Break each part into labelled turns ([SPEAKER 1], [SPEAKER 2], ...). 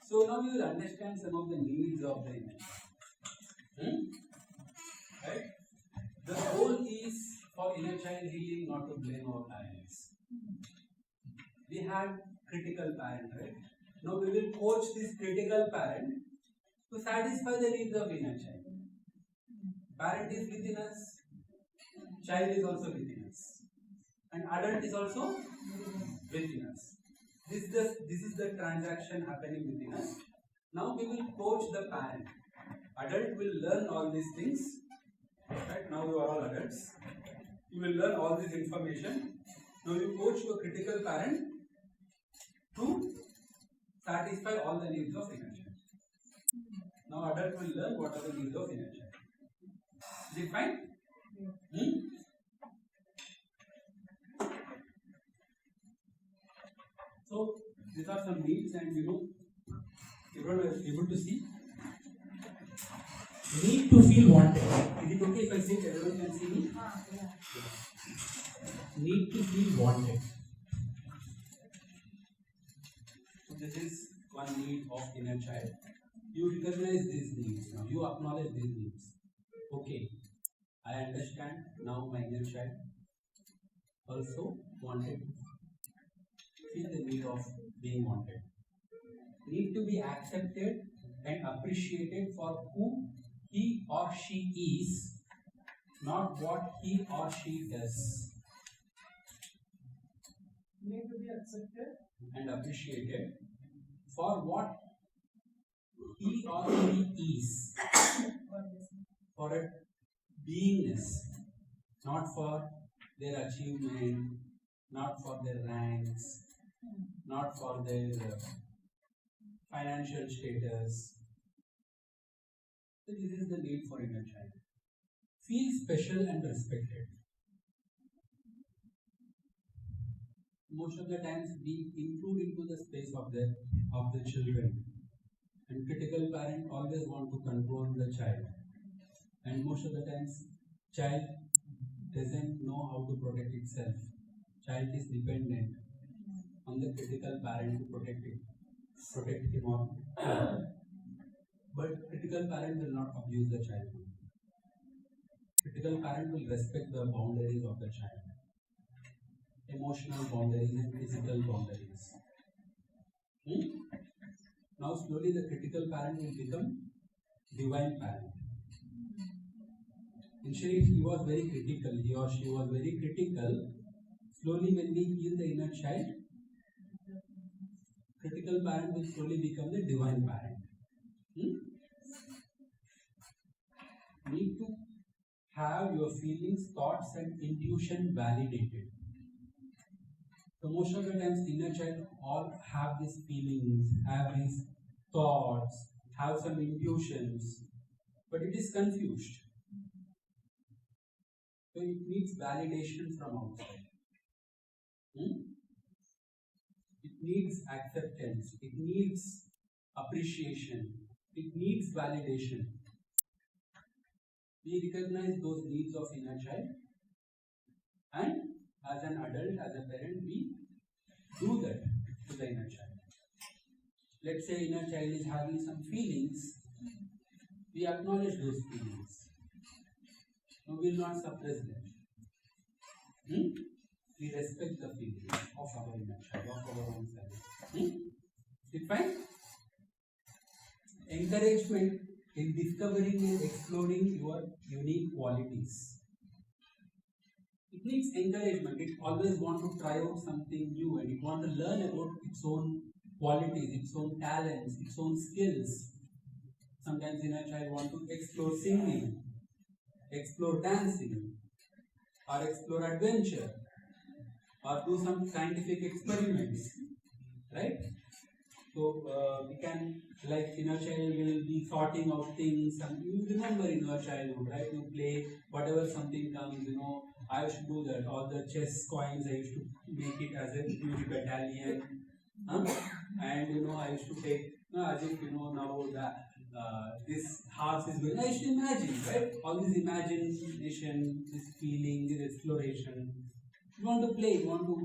[SPEAKER 1] So now you will understand some of the needs of the inner child. Right? The goal is for inner child healing not to blame our parents. We had critical parent, right? Now we will coach this critical parent to satisfy the needs of inner child. Parent is within us, child is also within us, and adult is also within us. This is the transaction happening within us. Now we will coach the parent. Adult will learn all these things. Right now you are all adults. You will learn all this information. Now you coach your critical parent to satisfy all the needs of inner child. Now adult will learn what are the needs of inner child. Is it fine? So these are some needs, and everyone is able to see.
[SPEAKER 2] Need to feel wanted.
[SPEAKER 1] Is it okay if I sit? Everyone can see me?
[SPEAKER 2] Need to feel wanted.
[SPEAKER 1] So this is one need of inner child. You recognize these needs now. You acknowledge these needs. Okay, I understand now my inner child also wanted. Feel the need of being wanted. Need to be accepted and appreciated for who he or she is, not what he or she does. Need to be accepted and appreciated for what he or she is, for a beingness, not for their achievement, not for their ranks, not for their financial status. So this is the need for inner child. Feel special and respected. Most of the times we intrude into the space of the children, and critical parent always want to control the child, and most of the times child doesn't know how to protect itself. Child is dependent on the critical parent to protect him or her. But critical parent will not abuse the child. Critical parent will respect the boundaries of the child. Emotional boundaries and physical boundaries. Now slowly the critical parent will become divine parent. Initially he was very critical, he or she was very critical. Slowly when we heal the inner child, critical parent will slowly become the divine parent. Need to have your feelings, thoughts and intuition validated. So most of the times inner child all have these feelings, have these thoughts, have some intuitions, but it is confused. So it needs validation from outside. It needs acceptance, it needs appreciation, it needs validation. We recognize those needs of inner child, and as an adult, as a parent, we do that to the inner child. Let's say inner child is having some feelings, we acknowledge those feelings. No, we will not suppress them. We respect the feelings of our inner child, of our own self. Is it fine? Encouragement in discovering and exploring your unique qualities. It needs encouragement. It always wants to try out something new, and it wants to learn about its own qualities, its own talents, its own skills. Sometimes inner child wants to explore singing, explore dancing, or explore adventure, or do some scientific experiments, right? So we can, like inner child will be sorting out things, and you remember in your childhood, right? You play whatever something comes, I used to do that. All the chess coins, I used to make it as a huge battalion, and I used to take, as if now that this horse is going. I used to imagine, right? All this imagination, this feeling, this exploration. You want to play, you want to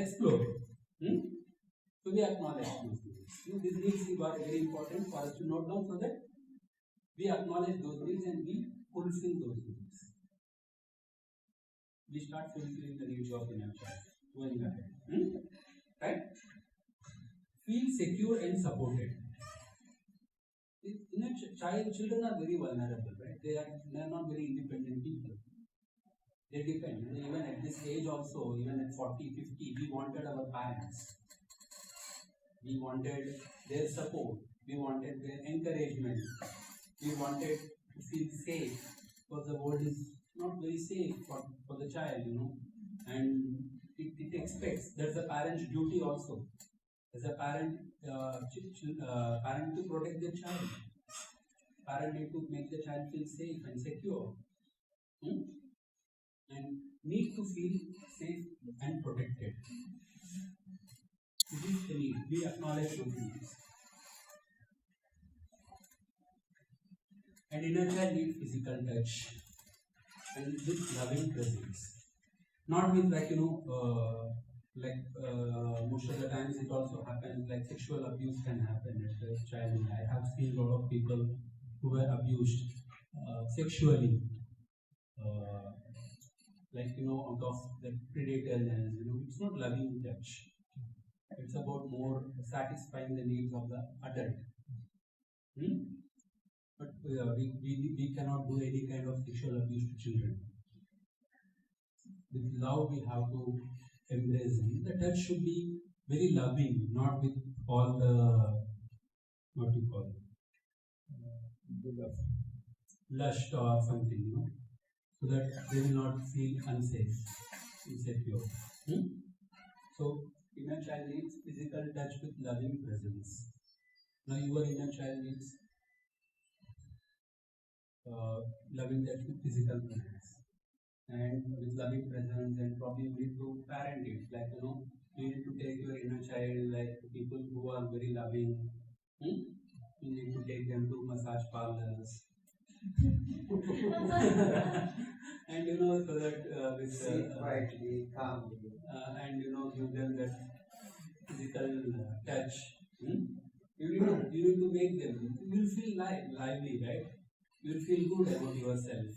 [SPEAKER 1] explore. So we acknowledge those things. These needs are very important for us to note down so that we acknowledge those needs and we fulfill those needs. We start fulfilling the needs of inner child. Going ahead. Right? Feel secure and supported. Children are very vulnerable, right? They are not very independent people. They depend. Even at this age also, even at 40, 50, we wanted our parents. We wanted their support. We wanted their encouragement. We wanted to feel safe because the world is not very safe for the child, and it expects. That's the parent's duty also. As a parent, parent to protect their child. Parent need to make the child feel safe and secure. And need to feel safe and protected. It is the need. We acknowledge those needs. And inner child needs physical touch and with loving presence. Not with most of the times it also happens like sexual abuse can happen at the child. I have seen a lot of people who were abused sexually. Out of the predators, it's not loving touch. It's about more satisfying the needs of the adult. But we cannot do any kind of sexual abuse to children. With love, we have to embrace them. The touch should be very loving, not with all the lust or something, so that they will not feel unsafe, insecure. So, inner child needs physical touch with loving presence. Now, your inner child needs loving touch with physical presence. And with loving presence, and probably you need to parent it. You need to take your inner child, like people who are very loving. You need to take them to massage parlors. And so that
[SPEAKER 3] sit quietly, calmly,
[SPEAKER 1] and give them that physical touch. You need to make them. You will feel lively, right? You will feel good about yourself.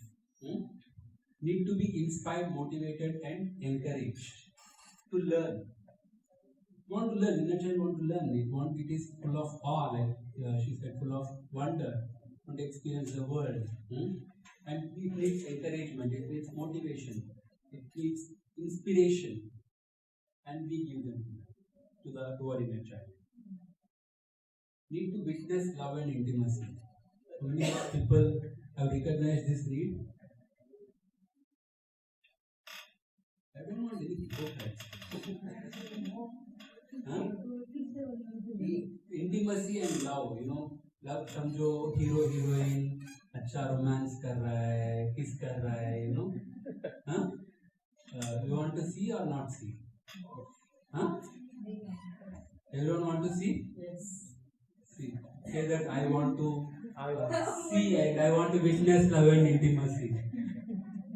[SPEAKER 1] Need to be inspired, motivated, and encouraged to learn. Want to learn. Inner child want to learn. It is full of awe, like she said, full of wonder. Want to experience the world. And it needs encouragement, it needs motivation, it needs inspiration, and we give them to our inner child. Need to witness love and intimacy. Many people have recognized this need. I don't want any hypocrites. Intimacy and love, love समझो hero heroine अच्छा romance कर रहा है, किस कर रहा है, you want to see or not see? Everyone want to see?
[SPEAKER 3] Yes.
[SPEAKER 1] See. Say that I want to see and I want to witness love and intimacy.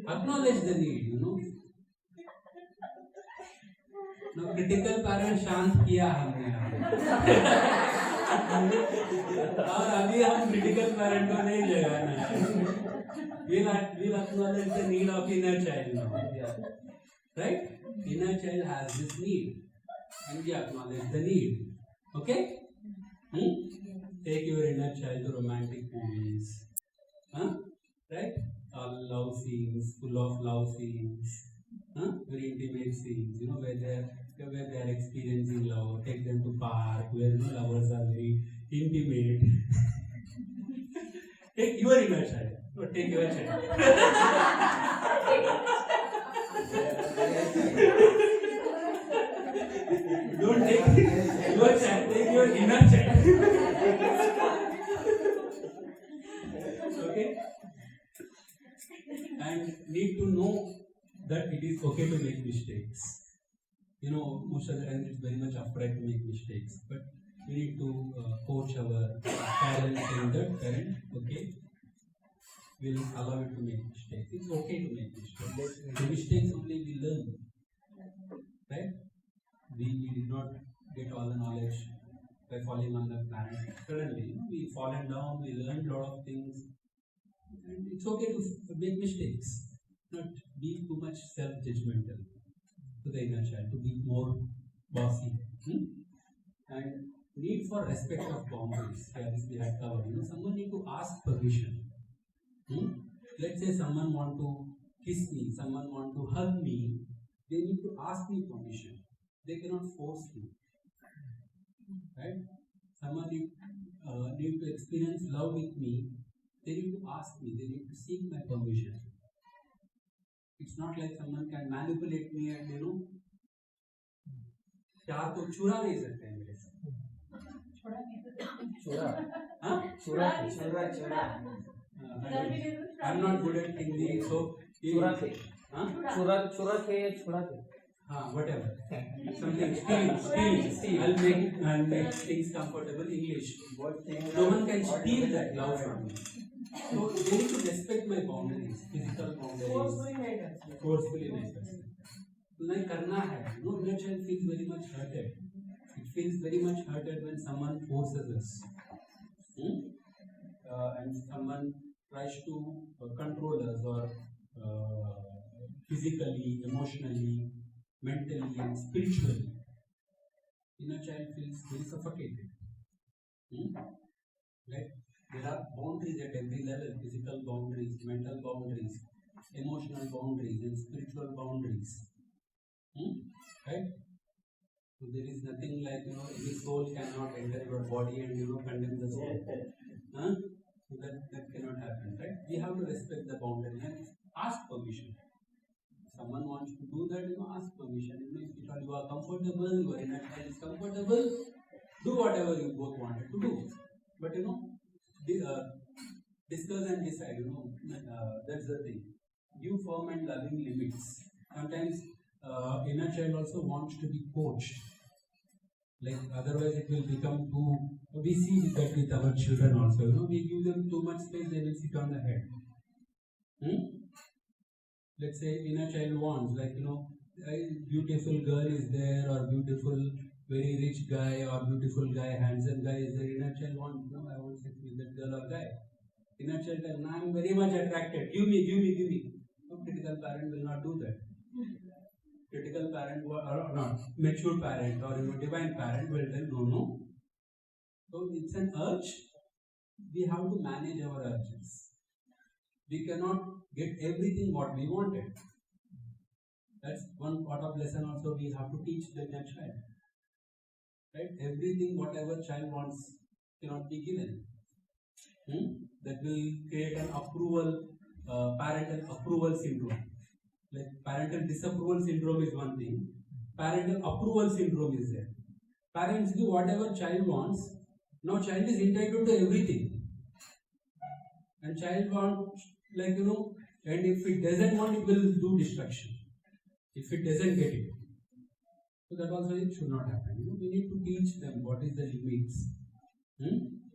[SPEAKER 1] Acknowledge the need, Now, critical parent शांत किया हमने और अभी हम critical parent को नहीं जगाना है. We'll acknowledge the need of inner child now. Right? Inner child has this need and we acknowledge the need. Okay? Take your inner child to romantic movies. Right? All love scenes, full of love scenes. Very intimate scenes, where they are experiencing love. Take them to park where lovers are very intimate. Take your inner child. No, take your child. Don't take your child. Take your inner child. Okay. And need to know that it is okay to make mistakes. Most of the time it's very much afraid to make mistakes, but we need to coach our parents saying that parent, okay, we'll allow it to make mistakes. It's okay to make mistakes. The mistakes only we learn, right? We did not get all the knowledge by falling on the planet. Suddenly, we fallen down, we learned a lot of things, and it's okay to make mistakes, not be too much self-judgmental to the inner child, to be more bossy. And need for respect of boundaries. Yeah, this we had covered. Someone need to ask permission. Let's say someone want to kiss me, someone want to hug me, they need to ask me permission. They cannot force me. Right? Someone need to experience love with me, they need to ask me, they need to seek my permission. It's not like someone can manipulate me and प्यार को चुरा नहीं सकते हैं मेरे से.
[SPEAKER 3] चुरा
[SPEAKER 1] I'm not good at Hindi, so
[SPEAKER 3] चुरा थे
[SPEAKER 1] whatever. Something steal. I'll make things comfortable. English. No one can steal that love from me. So they need to respect my boundaries, physical boundaries. Forcefully नहीं. नहीं करना है. Inner child feels very much hurted. It feels very much hurted when someone forces us. And someone tries to control us or physically, emotionally, mentally and spiritually. Inner child feels very suffocated. Right? There are boundaries at every level, physical boundaries, mental boundaries, emotional boundaries and spiritual boundaries. Right? So there is nothing like, any soul cannot enter your body and, condemn the soul. So that cannot happen, right? We have to respect the boundary and ask permission. If someone wants to do that, ask permission. If you are comfortable, your inner child is comfortable, do whatever you both wanted to do. But discuss and decide, that's the thing. Give firm and loving limits. Sometimes inner child also wants to be coached. Like otherwise it will become too. We see that with our children also. We give them too much space, they will sit on the head. Let's say inner child wants, like a beautiful girl is there, or beautiful, very rich guy, or beautiful guy, handsome guy is there. Inner child wants, I want sex with that girl or guy. Inner child tells, I am very much attracted. Give me. No critical parent will not do that. Critical parent or not mature parent or divine parent will tell no. So it's an urge. We have to manage our urges. We cannot get everything what we wanted. That's one part of lesson also we have to teach the inner child. Right? Everything whatever child wants cannot be given. That will create an approval, parental approval syndrome. Like parental disapproval syndrome is one thing. Parental approval syndrome is there. Parents give whatever child wants. Now child is entitled to everything. And child wants, and if it doesn't want, it will do destruction. If it doesn't get it. So that also it should not happen. We need to teach them what is the limits.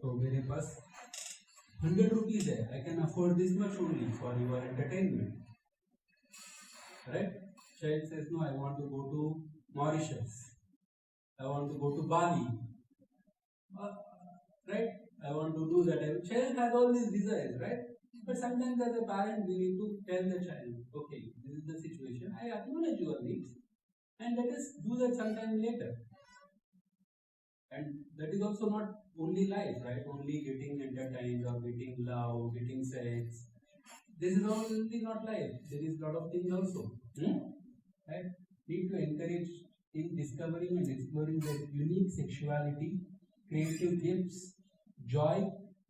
[SPEAKER 1] So मेरे पास 100 rupees है. I can afford this much only for your entertainment. Right? Child says, no, I want to go to Mauritius. I want to go to Bali. Right? I want to do that. Child has all these desires, right? But sometimes as a parent, we need to tell the child, okay, this is the situation. I acknowledge your needs. And let us do that sometime later. And that is also not only life, right? Only getting entertained or getting love, getting sex. This is only not life. There is a lot of things also. Right? Need to encourage in discovering and exploring their unique sexuality, creative gifts, joy,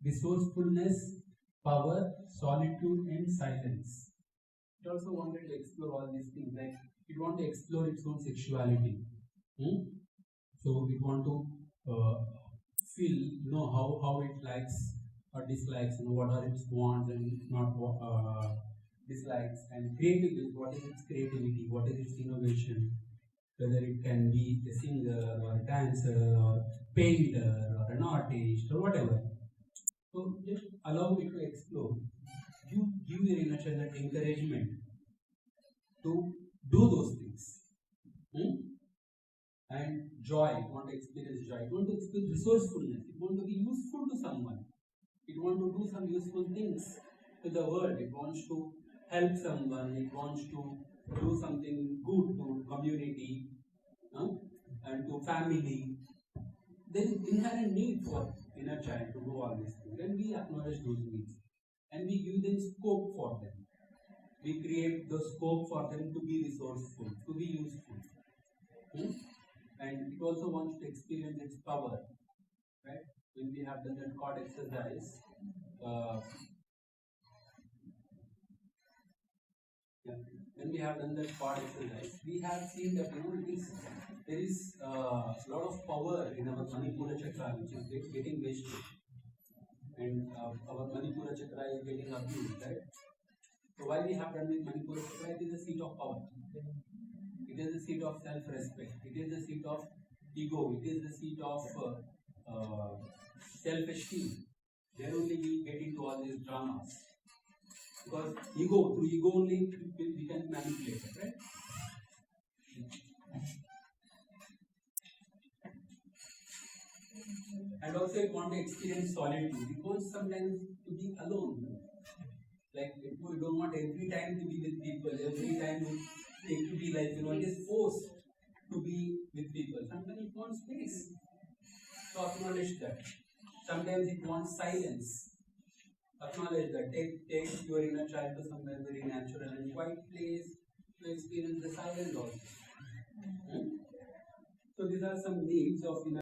[SPEAKER 1] resourcefulness, power, solitude, and silence. It also wanted to explore all these things. Like it want to explore its own sexuality. So it want to feel, how it likes or dislikes, what are its wants and not dislikes, and creativity, what is its creativity, what is its innovation, whether it can be a singer or a dancer or painter or an artist or whatever. So just allow it to explore. You give your inner child that encouragement to do those things. And joy, it want to experience joy, it want to experience resourcefulness, it want to be useful to someone, it want to do some useful things to the world, it wants to help someone, it wants to do something good to community, huh? And to family. There is inherent need for inner child to do all these things, and we acknowledge those needs, and we give them scope for them. We create the scope for them to be resourceful, to be useful. Hmm? And it also wants to experience its power, right? When we have done that chord exercise, yeah, when we have done that chord exercise, we have seen that there is a lot of power in our Manipura chakra, which is getting wasted, and our Manipura chakra is getting abused, right? So while we have done with Manipura chakra, it is a seat of power. It is the seat of self-respect. It is the seat of ego. It is the seat of self-esteem. There only we get into all these dramas. Because through ego only we can manipulate it, right? And also it wants to experience solitude. It wants sometimes to be alone. Like we don't want every time to be with people, every time to be like, it is forced to be with people. Sometimes it wants space. So acknowledge that. Sometimes it wants silence. Acknowledge that. Take your inner child to somewhere very natural and quiet place to experience the silence also. So these are some needs of inner